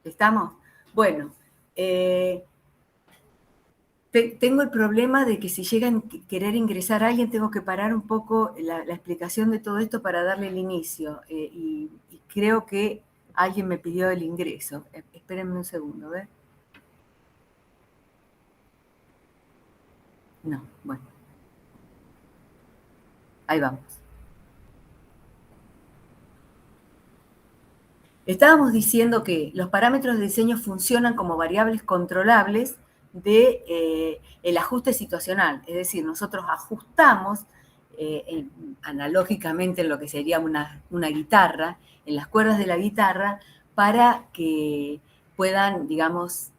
¿Estamos? Bueno, tengo el problema de que si llegan a querer ingresar a alguien, tengo que parar un poco la explicación de todo esto para darle el inicio. Y creo que alguien me pidió el ingreso. Espérenme un segundo, ¿ver? No, bueno. Ahí vamos. Estábamos diciendo que los parámetros de diseño funcionan como variables controlables de el ajuste situacional. Es decir, nosotros ajustamos analógicamente en lo que sería una guitarra, en las cuerdas de la guitarra, para que puedan, digamos,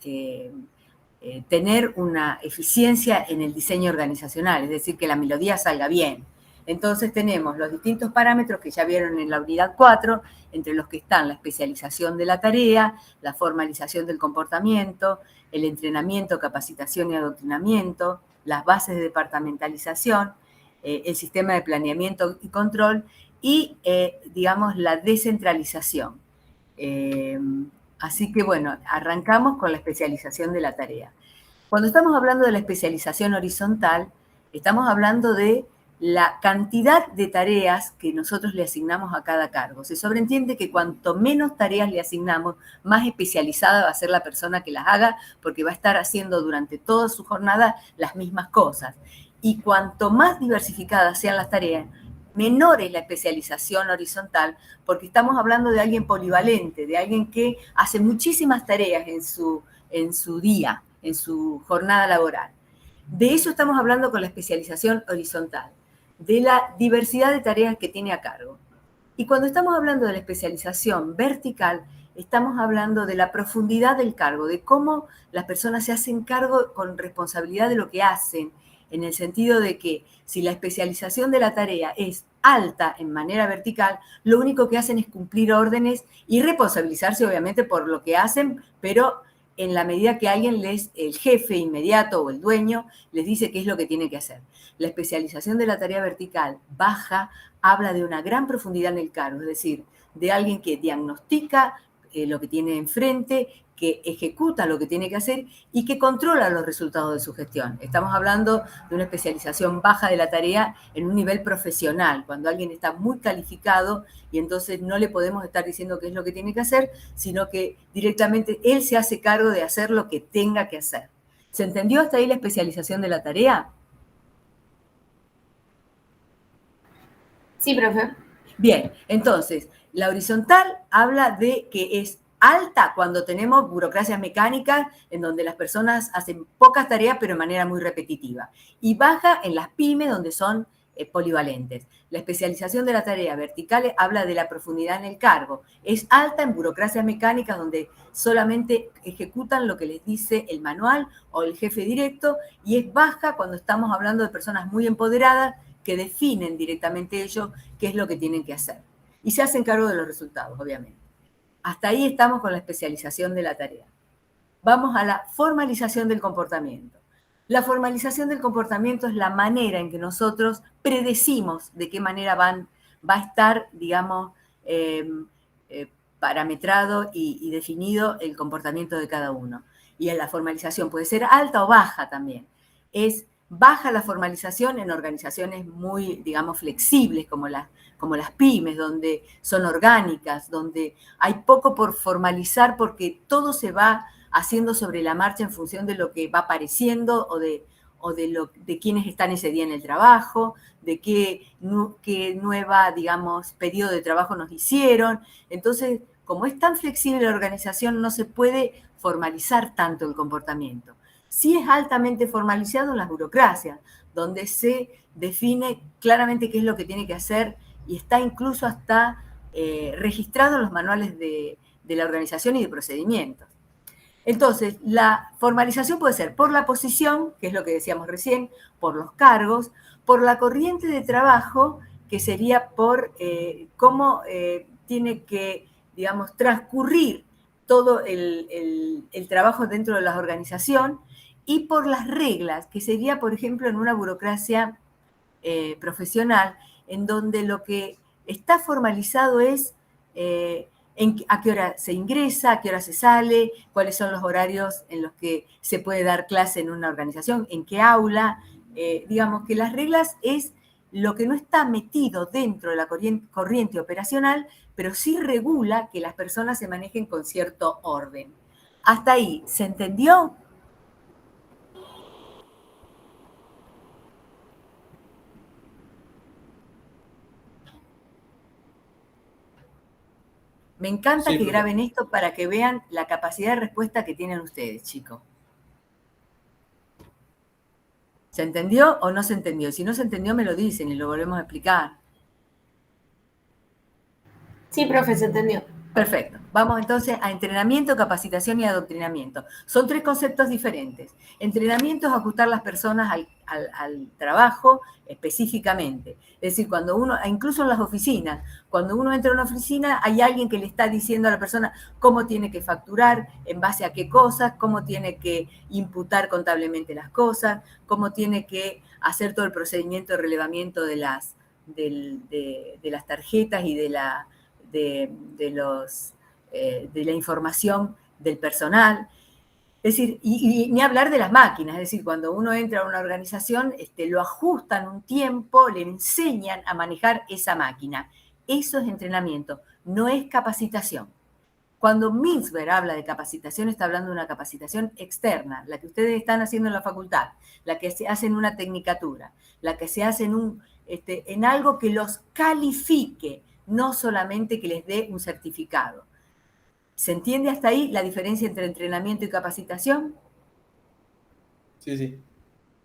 tener una eficiencia en el diseño organizacional, es decir, que la melodía salga bien. Entonces tenemos los distintos parámetros que ya vieron en la unidad 4, entre los que están la especialización de la tarea, la formalización del comportamiento, el entrenamiento, capacitación y adoctrinamiento, las bases de departamentalización, el sistema de planeamiento y control y, digamos, la descentralización. Así que, bueno, arrancamos con la especialización de la tarea. Cuando estamos hablando de la especialización horizontal, estamos hablando de la cantidad de tareas que nosotros le asignamos a cada cargo. Se sobreentiende que cuanto menos tareas le asignamos, más especializada va a ser la persona que las haga, porque va a estar haciendo durante toda su jornada las mismas cosas. Y cuanto más diversificadas sean las tareas, menor es la especialización horizontal, porque estamos hablando de alguien polivalente, de alguien que hace muchísimas tareas en su día, en su jornada laboral. De eso estamos hablando con la especialización horizontal, de la diversidad de tareas que tiene a cargo. Y cuando estamos hablando de la especialización vertical, estamos hablando de la profundidad del cargo, de cómo las personas se hacen cargo con responsabilidad de lo que hacen, en el sentido de que si la especialización de la tarea es alta en manera vertical, lo único que hacen es cumplir órdenes y responsabilizarse obviamente por lo que hacen, pero en la medida que alguien el jefe inmediato o el dueño, les dice qué es lo que tiene que hacer. La especialización de la tarea vertical baja habla de una gran profundidad en el cargo, es decir, de alguien que diagnostica lo que tiene enfrente, que ejecuta lo que tiene que hacer y que controla los resultados de su gestión. Estamos hablando de una especialización baja de la tarea en un nivel profesional, cuando alguien está muy calificado y entonces no le podemos estar diciendo qué es lo que tiene que hacer, sino que directamente él se hace cargo de hacer lo que tenga que hacer. ¿Se entendió hasta ahí la especialización de la tarea? Sí, profe. Bien, entonces, la horizontal habla de que es alta cuando tenemos burocracias mecánicas en donde las personas hacen pocas tareas pero de manera muy repetitiva. Y baja en las pymes donde son polivalentes. La especialización de la tarea vertical habla de la profundidad en el cargo. Es alta en burocracias mecánicas donde solamente ejecutan lo que les dice el manual o el jefe directo, y es baja cuando estamos hablando de personas muy empoderadas que definen directamente ellos qué es lo que tienen que hacer. Y se hacen cargo de los resultados, obviamente. Hasta ahí estamos con la especialización de la tarea. Vamos a la formalización del comportamiento. La formalización del comportamiento es la manera en que nosotros predecimos de qué manera va a estar, digamos, parametrado y definido el comportamiento de cada uno. Y en la formalización puede ser alta o baja también. Es baja la formalización en organizaciones muy, digamos, flexibles como las pymes, donde son orgánicas, donde hay poco por formalizar porque todo se va haciendo sobre la marcha en función de lo que va apareciendo o de quiénes están ese día en el trabajo, de qué nueva, digamos, periodo de trabajo nos hicieron. Entonces, como es tan flexible la organización, no se puede formalizar tanto el comportamiento. Sí es altamente formalizado en las burocracias, donde se define claramente qué es lo que tiene que hacer y está incluso hasta registrado en los manuales de la organización y de procedimientos. Entonces, la formalización puede ser por la posición, que es lo que decíamos recién, por los cargos, por la corriente de trabajo, que sería por cómo tiene que, digamos, transcurrir todo el trabajo dentro de la organización, y por las reglas, que sería, por ejemplo, en una burocracia profesional, en donde lo que está formalizado es a qué hora se ingresa, a qué hora se sale, cuáles son los horarios en los que se puede dar clase en una organización, en qué aula. Digamos que las reglas es lo que no está metido dentro de la corriente operacional, pero sí regula que las personas se manejen con cierto orden. Hasta ahí, ¿se entendió? Me encanta Sí, que profe. graben esto para que vean la capacidad de respuesta que tienen ustedes, chicos. ¿Se entendió o no se entendió? Si no se entendió, me lo dicen y lo volvemos a explicar. Sí, profe, se entendió. Perfecto. Vamos entonces a entrenamiento, capacitación y adoctrinamiento. Son tres conceptos diferentes. Entrenamiento es ajustar las personas al trabajo específicamente. Es decir, cuando uno, incluso en las oficinas, cuando uno entra a una oficina, hay alguien que le está diciendo a la persona cómo tiene que facturar, en base a qué cosas, cómo tiene que imputar contablemente las cosas, cómo tiene que hacer todo el procedimiento de relevamiento de las tarjetas y de la información del personal. Es decir, y ni hablar de las máquinas, es decir, cuando uno entra a una organización, lo ajustan un tiempo, le enseñan a manejar esa máquina. Eso es entrenamiento, no es capacitación. Cuando Mintzberg habla de capacitación, está hablando de una capacitación externa, la que ustedes están haciendo en la facultad, la que se hace en una tecnicatura, la que se hace en algo que los califique, no solamente que les dé un certificado. ¿Se entiende hasta ahí la diferencia entre entrenamiento y capacitación? Sí, sí.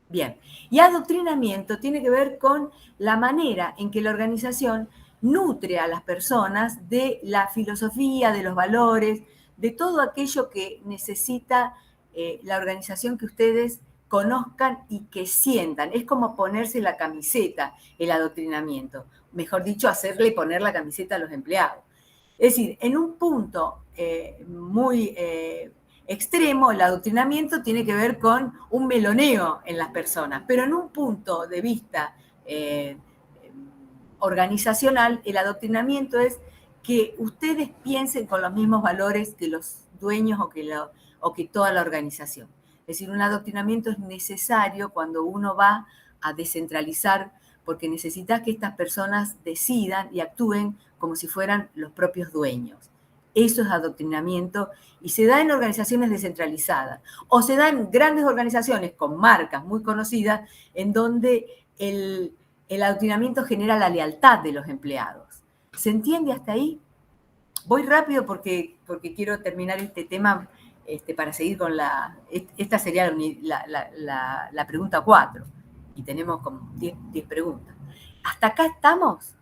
Bien. Y adoctrinamiento tiene que ver con la manera en que la organización nutre a las personas de la filosofía, de los valores, de todo aquello que necesita la organización que ustedes conozcan y que sientan. Es como ponerse la camiseta, el adoctrinamiento. Mejor dicho, hacerle poner la camiseta a los empleados. Es decir, en un punto muy extremo, el adoctrinamiento tiene que ver con un meloneo en las personas, pero en un punto de vista organizacional, el adoctrinamiento es que ustedes piensen con los mismos valores que los dueños o que toda la organización. Es decir, un adoctrinamiento es necesario cuando uno va a descentralizar, porque necesitas que estas personas decidan y actúen como si fueran los propios dueños. Eso es adoctrinamiento y se da en organizaciones descentralizadas o se da en grandes organizaciones con marcas muy conocidas en donde el adoctrinamiento genera la lealtad de los empleados. ¿Se entiende hasta ahí? Voy rápido porque quiero terminar este tema para seguir con esta sería la pregunta 4 y tenemos como 10 preguntas. ¿Hasta acá estamos?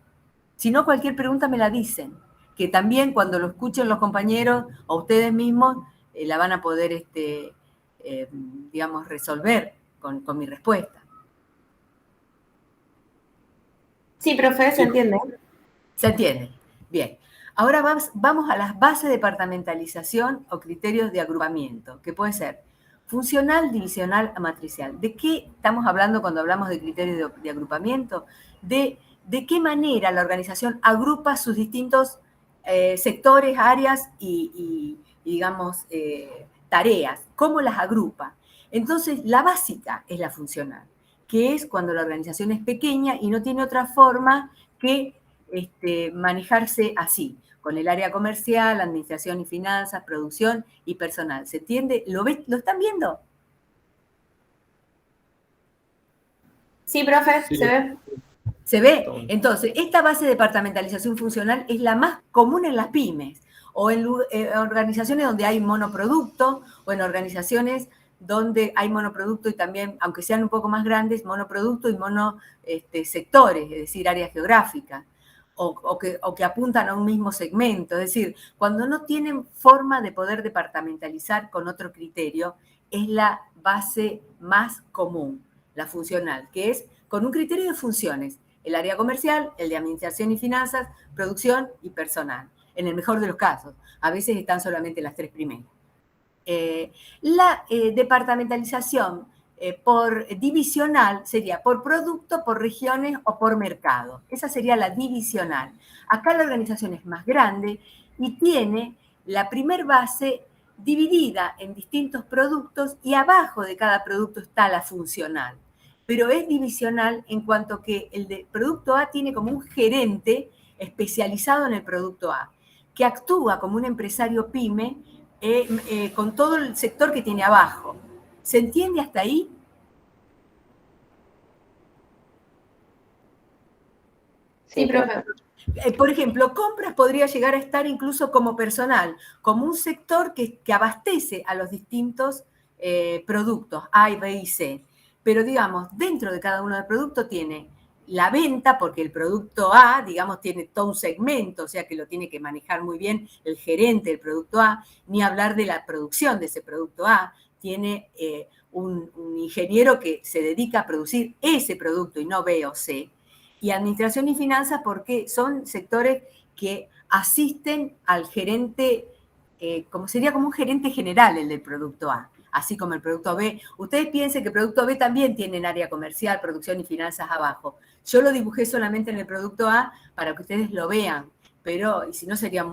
Si no, cualquier pregunta me la dicen, que también cuando lo escuchen los compañeros o ustedes mismos la van a poder, digamos, resolver con mi respuesta. Sí, profe, se entiende. ¿Se entiende? Bien. Ahora vamos a las bases de departamentalización o criterios de agrupamiento, que puede ser funcional, divisional o matricial. ¿De qué estamos hablando cuando hablamos de criterios de agrupamiento? De qué manera la organización agrupa sus distintos sectores, áreas y digamos, tareas. ¿Cómo las agrupa? Entonces, la básica es la funcional, que es cuando la organización es pequeña y no tiene otra forma que manejarse así, con el área comercial, administración y finanzas, producción y personal. ¿Se entiende? ¿Lo están viendo? Sí, profe, Sí. se ve. ¿Se ve? Entonces, esta base de departamentalización funcional es la más común en las pymes o en organizaciones donde hay monoproducto o en organizaciones donde hay monoproducto y también, aunque sean un poco más grandes, monoproducto y sectores, es decir, áreas geográficas, o que apuntan a un mismo segmento. Es decir, cuando no tienen forma de poder departamentalizar con otro criterio, es la base más común, la funcional, que es con un criterio de funciones, el área comercial, el de administración y finanzas, producción y personal, en el mejor de los casos. A veces están solamente las tres primeras. La departamentalización por divisional sería por producto, por regiones o por mercado. Esa sería la divisional. Acá la organización es más grande y tiene la primer base dividida en distintos productos y abajo de cada producto está la funcional. Pero es divisional en cuanto que el de producto A tiene como un gerente especializado en el producto A, que actúa como un empresario pyme con todo el sector que tiene abajo. ¿Se entiende hasta ahí? Sí, profe. Por ejemplo, compras podría llegar a estar incluso como personal, como un sector que abastece a los distintos productos A, B y C. Pero digamos, dentro de cada uno del productos tiene la venta, porque el producto A, digamos, tiene todo un segmento, o sea que lo tiene que manejar muy bien el gerente del producto A, ni hablar de la producción de ese producto A. Tiene un ingeniero que se dedica a producir ese producto y no B o C. Y administración y finanzas porque son sectores que asisten al gerente, como sería como un gerente general el del producto A, así como el producto B. Ustedes piensen que el producto B también tiene área comercial, producción y finanzas abajo. Yo lo dibujé solamente en el producto A para que ustedes lo vean, pero y si no sería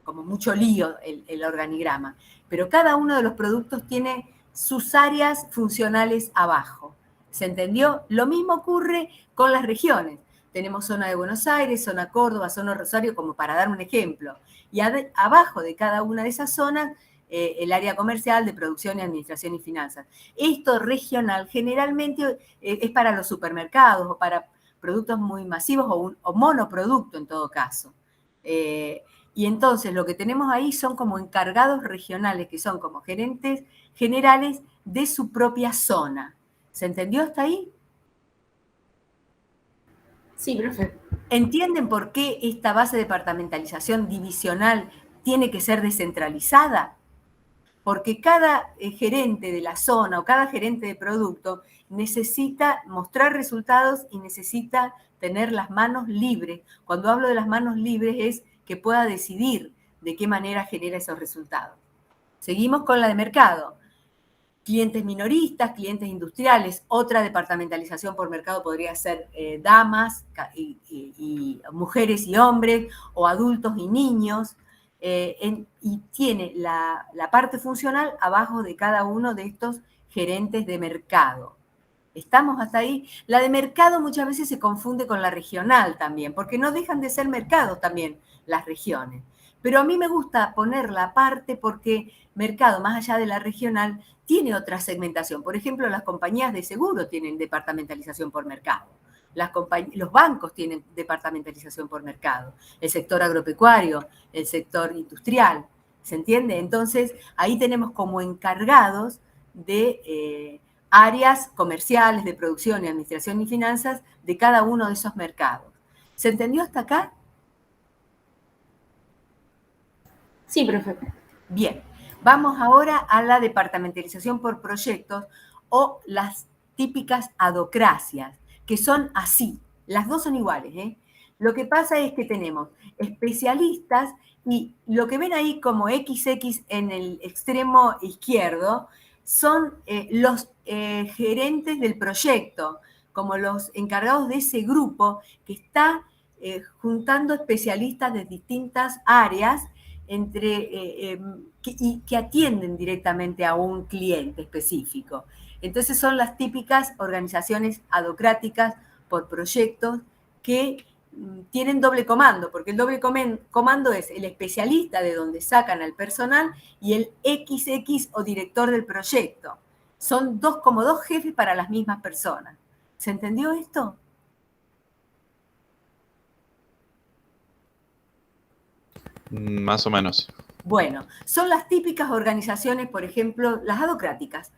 como mucho lío el organigrama. Pero cada uno de los productos tiene sus áreas funcionales abajo. ¿Se entendió? Lo mismo ocurre con las regiones. Tenemos zona de Buenos Aires, zona Córdoba, zona Rosario, como para dar un ejemplo. Y abajo de cada una de esas zonas, el área comercial de producción y administración y finanzas. Esto regional generalmente es para los supermercados o para productos muy masivos o monoproducto en todo caso. Y entonces lo que tenemos ahí son como encargados regionales, que son como gerentes generales de su propia zona. ¿Se entendió hasta ahí? Sí, profe. ¿Entienden por qué esta base de departamentalización divisional tiene que ser descentralizada? Porque cada gerente de la zona o cada gerente de producto necesita mostrar resultados y necesita tener las manos libres. Cuando hablo de las manos libres es que pueda decidir de qué manera genera esos resultados. Seguimos con la de mercado. Clientes minoristas, clientes industriales, otra departamentalización por mercado podría ser damas y mujeres y hombres, o adultos y niños, y tiene la parte funcional abajo de cada uno de estos gerentes de mercado. ¿Estamos hasta ahí? La de mercado muchas veces se confunde con la regional también, porque no dejan de ser mercados también las regiones. Pero a mí me gusta ponerla aparte porque mercado, más allá de la regional, tiene otra segmentación. Por ejemplo, las compañías de seguro tienen departamentalización por mercado. Los bancos tienen departamentalización por mercado. El sector agropecuario, el sector industrial. ¿Se entiende? Entonces, ahí tenemos como encargados de áreas comerciales, de producción y administración y finanzas de cada uno de esos mercados. ¿Se entendió hasta acá? Sí, profe. Bien, vamos ahora a la departamentalización por proyectos o las típicas adocracias, que son así, las dos son iguales, ¿eh? Lo que pasa es que tenemos especialistas y lo que ven ahí como XX en el extremo izquierdo son los gerentes del proyecto, como los encargados de ese grupo que está juntando especialistas de distintas áreas y que atienden directamente a un cliente específico. Entonces son las típicas organizaciones adocráticas por proyectos que tienen doble comando, porque el doble comando es el especialista de donde sacan al personal y el XX o director del proyecto. Son como dos jefes para las mismas personas. ¿Se entendió esto? Más o menos. Bueno, son las típicas organizaciones, por ejemplo, las adocráticas,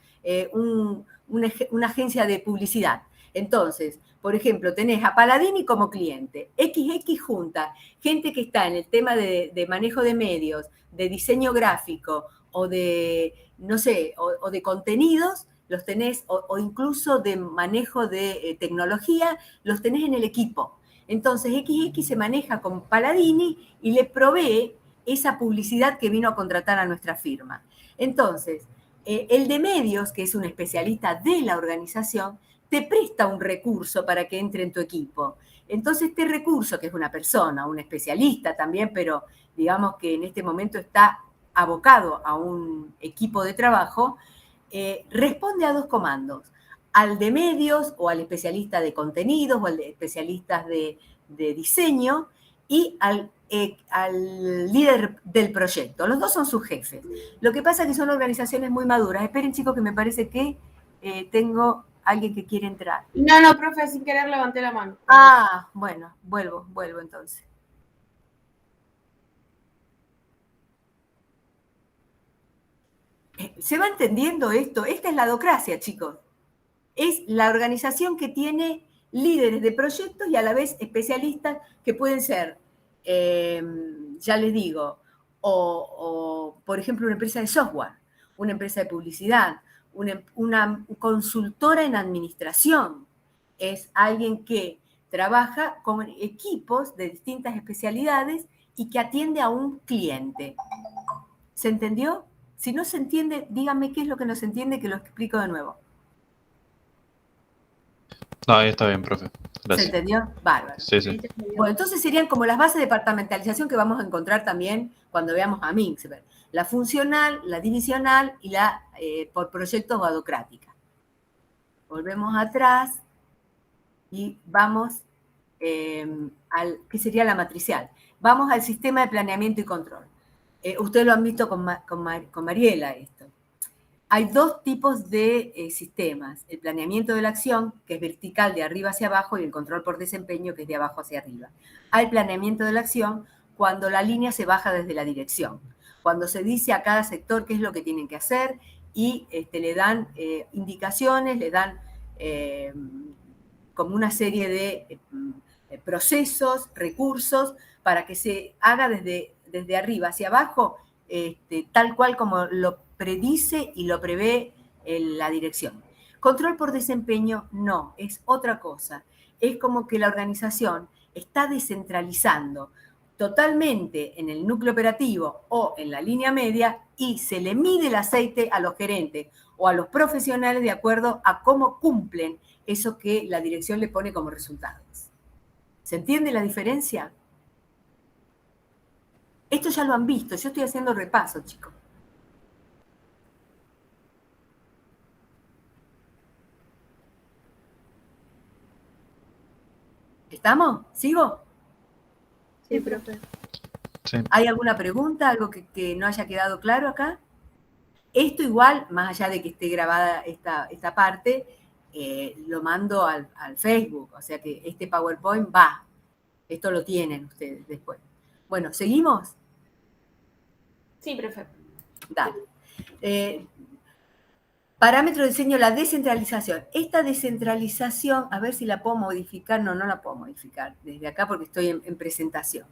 una agencia de publicidad. Entonces, por ejemplo, tenés a Paladini como cliente, XX junta gente que está en el tema de manejo de medios, de diseño gráfico o de, no sé, o de contenidos, los tenés, o incluso de manejo de tecnología, los tenés en el equipo. Entonces, XX se maneja con Paladini y le provee esa publicidad que vino a contratar a nuestra firma. Entonces, El de medios, que es un especialista de la organización, te presta un recurso para que entre en tu equipo. Entonces, este recurso, que es una persona, un especialista también, pero digamos que en este momento está abocado a un equipo de trabajo, responde a 2 comandos: al de medios o al especialista de contenidos o al de especialistas de diseño, y al líder del proyecto. Los 2 son sus jefes. Lo que pasa es que son organizaciones muy maduras. Esperen, chicos, que me parece que tengo alguien que quiere entrar. No, profe, sin querer levanté la mano. Ah, bueno, vuelvo entonces. ¿Se va entendiendo esto? Esta es la docracia, chicos. Es la organización que tiene líderes de proyectos y a la vez especialistas que pueden ser, ya les digo, o por ejemplo una empresa de software, una empresa de publicidad, una consultora en administración. Es alguien que trabaja con equipos de distintas especialidades y que atiende a un cliente. ¿Se entendió? Si no se entiende, díganme qué es lo que no se entiende, que lo explico de nuevo. No, ahí está bien, profe. ¿Se Gracias. entendió? Bárbaro. Sí, sí. Bueno, entonces serían como las bases de departamentalización que vamos a encontrar también cuando veamos a Mintzberg. La funcional, la divisional y la por proyectos vadocrática. Volvemos atrás y vamos ¿qué sería la matricial? Vamos al sistema de planeamiento y control. Ustedes lo han visto con Mariela esto. Hay 2 tipos de sistemas: el planeamiento de la acción, que es vertical de arriba hacia abajo, y el control por desempeño, que es de abajo hacia arriba. Hay planeamiento de la acción cuando la línea se baja desde la dirección, cuando se dice a cada sector qué es lo que tienen que hacer y le dan indicaciones, le dan como una serie de procesos, recursos, para que se haga desde arriba hacia abajo, tal cual como lo predice y lo prevé la dirección. Control por desempeño no, es otra cosa. Es como que la organización está descentralizando totalmente en el núcleo operativo o en la línea media y se le mide el aceite a los gerentes o a los profesionales de acuerdo a cómo cumplen eso que la dirección le pone como resultados. ¿Se entiende la diferencia? Esto ya lo han visto, yo estoy haciendo repaso, chicos. ¿Estamos? ¿Sigo? Sí, profe. Sí. ¿Hay alguna pregunta, algo que no haya quedado claro acá? Esto igual, más allá de que esté grabada esta parte, lo mando al Facebook, o sea que este PowerPoint va. Esto lo tienen ustedes después. Bueno, ¿seguimos? Sí, profe. Dale. Parámetro de diseño, la descentralización. Esta descentralización, a ver si la puedo modificar. No la puedo modificar desde acá porque estoy en presentación.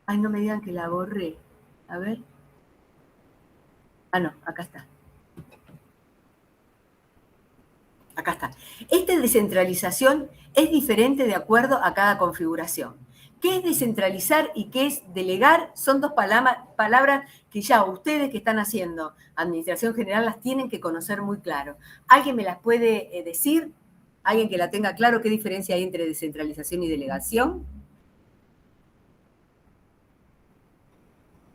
Ay, no me digan que la borré. A ver. Ah, no, acá está. Acá está. Esta descentralización es diferente de acuerdo a cada configuración. ¿Qué es descentralizar y qué es delegar? Son 2 palabras que ya ustedes que están haciendo administración general las tienen que conocer muy claro. ¿Alguien me las puede decir? ¿Alguien que la tenga claro qué diferencia hay entre descentralización y delegación?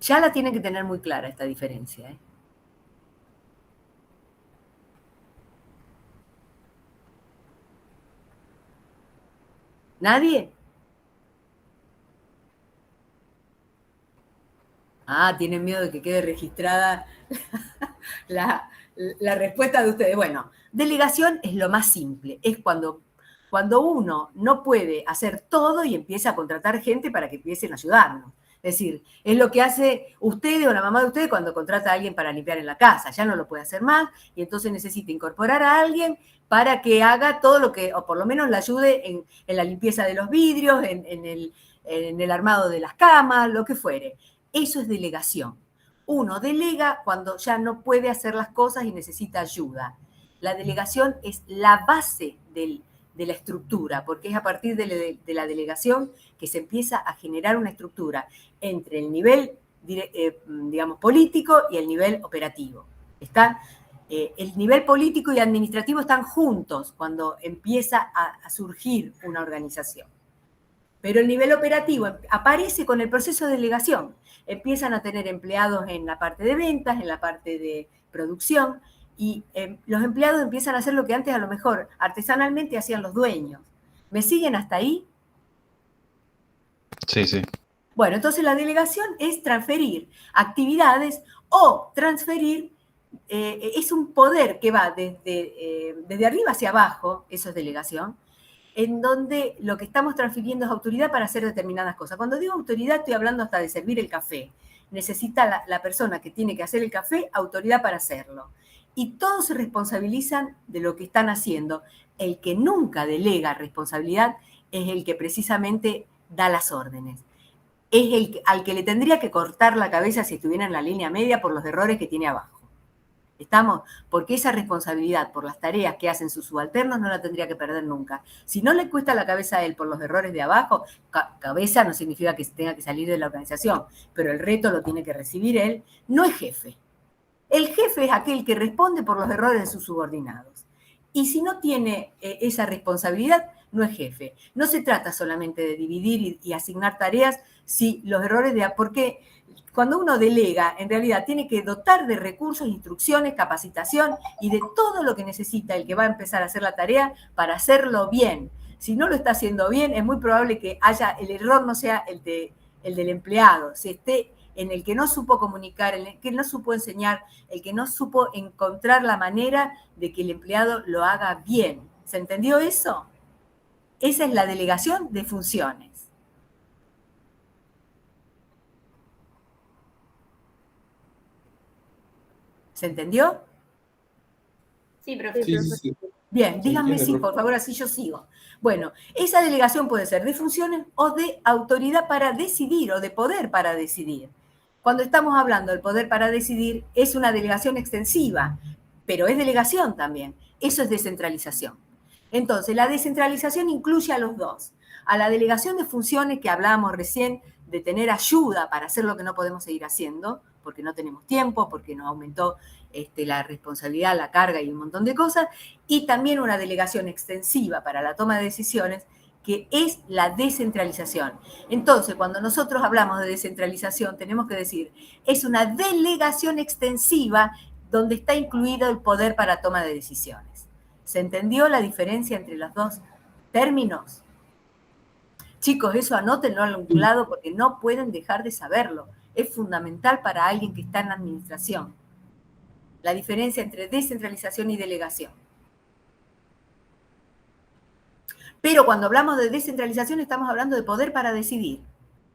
Ya la tienen que tener muy clara esta diferencia, ¿eh? ¿Nadie? Ah, tienen miedo de que quede registrada la respuesta de ustedes. Bueno, delegación es lo más simple. Es cuando uno no puede hacer todo y empieza a contratar gente para que empiecen a ayudarnos. Es decir, es lo que hace usted o la mamá de usted cuando contrata a alguien para limpiar en la casa. Ya no lo puede hacer más y entonces necesita incorporar a alguien para que haga todo lo que, o por lo menos le ayude en la limpieza de los vidrios, en el armado de las camas, lo que fuere. Eso es delegación. Uno delega cuando ya no puede hacer las cosas y necesita ayuda. La delegación es la base del de la estructura, porque es a partir de la delegación que se empieza a generar una estructura entre el nivel, digamos, político y el nivel operativo. El nivel político y administrativo están juntos cuando empieza a surgir una organización. Pero el nivel operativo aparece con el proceso de delegación. Empiezan a tener empleados en la parte de ventas, en la parte de producción, y los empleados empiezan a hacer lo que antes a lo mejor artesanalmente hacían los dueños. ¿Me siguen hasta ahí? Sí, sí. Bueno, entonces la delegación es transferir actividades o transferir, es un poder que va desde arriba hacia abajo, eso es delegación, en donde lo que estamos transfiriendo es autoridad para hacer determinadas cosas. Cuando digo autoridad estoy hablando hasta de servir el café. Necesita la persona que tiene que hacer el café autoridad para hacerlo. Y todos se responsabilizan de lo que están haciendo. El que nunca delega responsabilidad es el que precisamente da las órdenes. Es al que le tendría que cortar la cabeza si estuviera en la línea media por los errores que tiene abajo. ¿Estamos? Porque esa responsabilidad por las tareas que hacen sus subalternos no la tendría que perder nunca. Si no le cuesta la cabeza a él por los errores de abajo, cabeza no significa que tenga que salir de la organización, pero el reto lo tiene que recibir él, no es jefe. El jefe es aquel que responde por los errores de sus subordinados. Y si no tiene esa responsabilidad, no es jefe. No se trata solamente de dividir y asignar tareas, si los errores porque cuando uno delega, en realidad tiene que dotar de recursos, instrucciones, capacitación y de todo lo que necesita el que va a empezar a hacer la tarea para hacerlo bien. Si no lo está haciendo bien, es muy probable que el error no sea el del empleado, se esté en el que no supo comunicar, en el que no supo enseñar, el que no supo encontrar la manera de que el empleado lo haga bien. ¿Se entendió eso? Esa es la delegación de funciones. ¿Se entendió? Sí, profe. Sí. Bien, díganme entiende, sí, profe. por favor, así yo sigo. Bueno, esa delegación puede ser de funciones o de autoridad para decidir o de poder para decidir. Cuando estamos hablando del poder para decidir, es una delegación extensiva, pero es delegación también. Eso es descentralización. Entonces, la descentralización incluye a los dos. A la delegación de funciones que hablábamos recién, de tener ayuda para hacer lo que no podemos seguir haciendo, porque no tenemos tiempo, porque nos aumentó la responsabilidad, la carga y un montón de cosas, y también una delegación extensiva para la toma de decisiones, que es la descentralización. Entonces, cuando nosotros hablamos de descentralización, tenemos que decir, es una delegación extensiva donde está incluido el poder para toma de decisiones. ¿Se entendió la diferencia entre los dos términos? Chicos, eso anótenlo a algún lado porque no pueden dejar de saberlo. Es fundamental para alguien que está en administración. La diferencia entre descentralización y delegación. Pero cuando hablamos de descentralización estamos hablando de poder para decidir.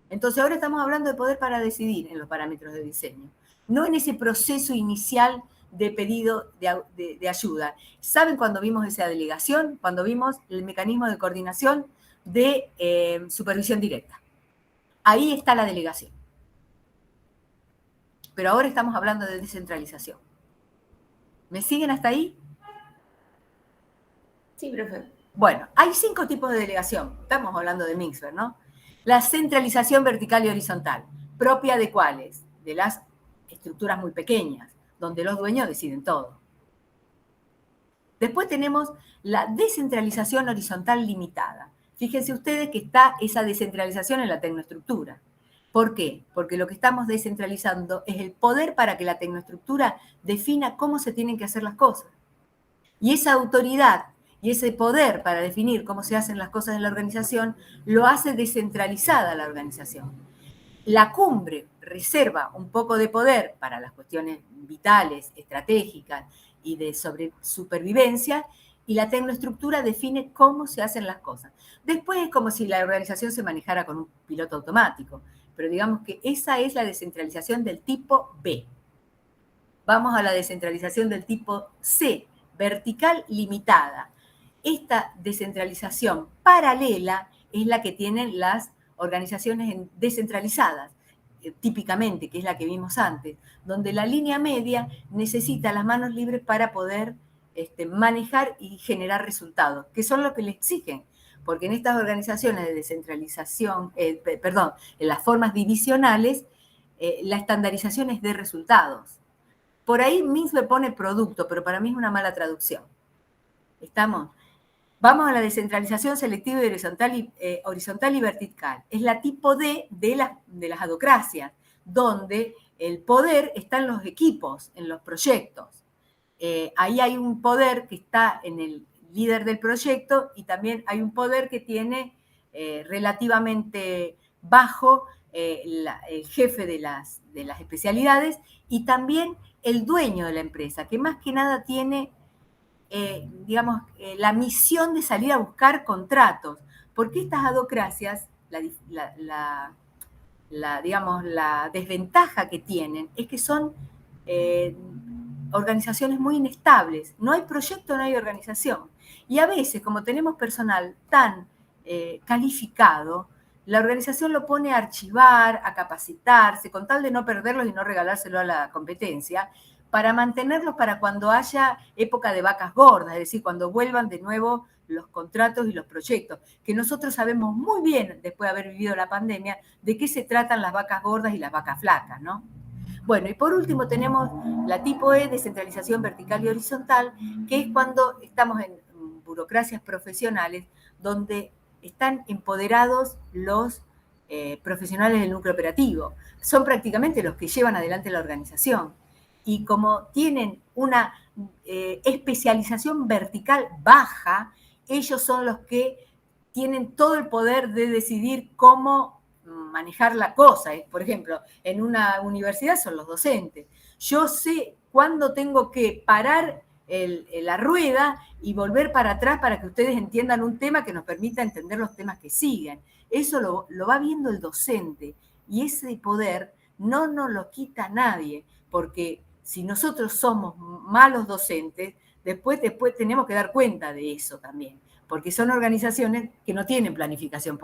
Entonces ahora estamos hablando de poder para decidir en los parámetros de diseño. No en ese proceso inicial de pedido de ayuda. ¿Saben cuando vimos esa delegación? Cuando vimos el mecanismo de coordinación de supervisión directa. Ahí está la delegación. Pero ahora estamos hablando de descentralización. ¿Me siguen hasta ahí? Sí, profe. Bueno, hay 5 tipos de delegación. Estamos hablando de Mintzberg, ¿no? La centralización vertical y horizontal. ¿Propia de cuáles? De las estructuras muy pequeñas, donde los dueños deciden todo. Después tenemos la descentralización horizontal limitada. Fíjense ustedes que está esa descentralización en la tecnoestructura. ¿Por qué? Porque lo que estamos descentralizando es el poder para que la tecnoestructura defina cómo se tienen que hacer las cosas. Y esa autoridad y ese poder para definir cómo se hacen las cosas en la organización lo hace descentralizada la organización. La cumbre reserva un poco de poder para las cuestiones vitales, estratégicas y de supervivencia, y la tecnoestructura define cómo se hacen las cosas. Después es como si la organización se manejara con un piloto automático, pero digamos que esa es la descentralización del tipo B. Vamos a la descentralización del tipo C, vertical limitada. Esta descentralización paralela es la que tienen las organizaciones descentralizadas, típicamente, que es la que vimos antes, donde la línea media necesita las manos libres para poder manejar y generar resultados, que son lo que le exigen. Porque en estas organizaciones de descentralización, en las formas divisionales, la estandarización es de resultados. Por ahí MINS me pone producto, pero para mí es una mala traducción. ¿Estamos? Vamos a la descentralización selectiva y horizontal y vertical. Es la tipo D de las adocracias, donde el poder está en los equipos, en los proyectos. Ahí hay un poder que está en el líder del proyecto y también hay un poder que tiene relativamente bajo el jefe de las especialidades y también el dueño de la empresa, que más que nada tiene, la misión de salir a buscar contratos, porque estas adocracias, la desventaja que tienen es que son organizaciones muy inestables. No hay proyecto, no hay organización. Y a veces, como tenemos personal tan calificado, la organización lo pone a archivar, a capacitarse, con tal de no perderlos y no regalárselo a la competencia, para mantenerlos para cuando haya época de vacas gordas, es decir, cuando vuelvan de nuevo los contratos y los proyectos, que nosotros sabemos muy bien, después de haber vivido la pandemia, de qué se tratan las vacas gordas y las vacas flacas, ¿no? Bueno, y por último tenemos la tipo E, descentralización vertical y horizontal, que es cuando estamos en burocracias profesionales, donde están empoderados los profesionales del núcleo operativo. Son prácticamente los que llevan adelante la organización. Y como tienen una especialización vertical baja, ellos son los que tienen todo el poder de decidir cómo manejar la cosa. Por ejemplo, en una universidad son los docentes. Yo sé cuándo tengo que parar la rueda y volver para atrás para que ustedes entiendan un tema que nos permita entender los temas que siguen. Eso lo va viendo el docente y ese poder no nos lo quita nadie, porque si nosotros somos malos docentes, después tenemos que dar cuenta de eso también, porque son organizaciones que no tienen planificación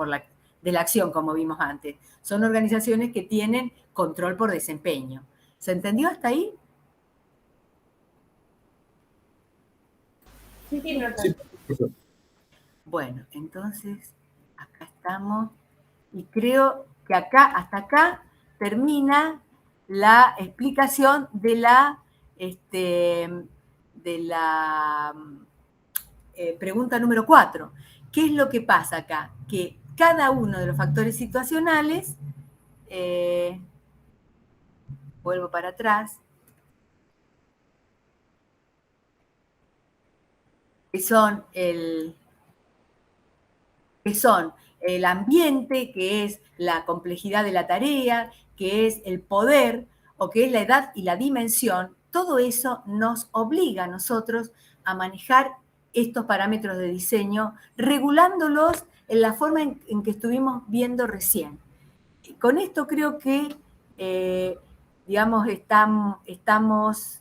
de la acción, como vimos antes. Son organizaciones que tienen control por desempeño. ¿Se entendió hasta ahí? Sí, no, Sí, profesor. Bueno, entonces, acá estamos. Y creo que hasta acá termina la explicación de la pregunta número 4. ¿Qué es lo que pasa acá? Que cada uno de los factores situacionales, vuelvo para atrás, que son el ambiente, que es la complejidad de la tarea, que es el poder o que es la edad y la dimensión, todo eso nos obliga a nosotros a manejar estos parámetros de diseño, regulándolos en la forma en que estuvimos viendo recién. Con esto creo que, estamos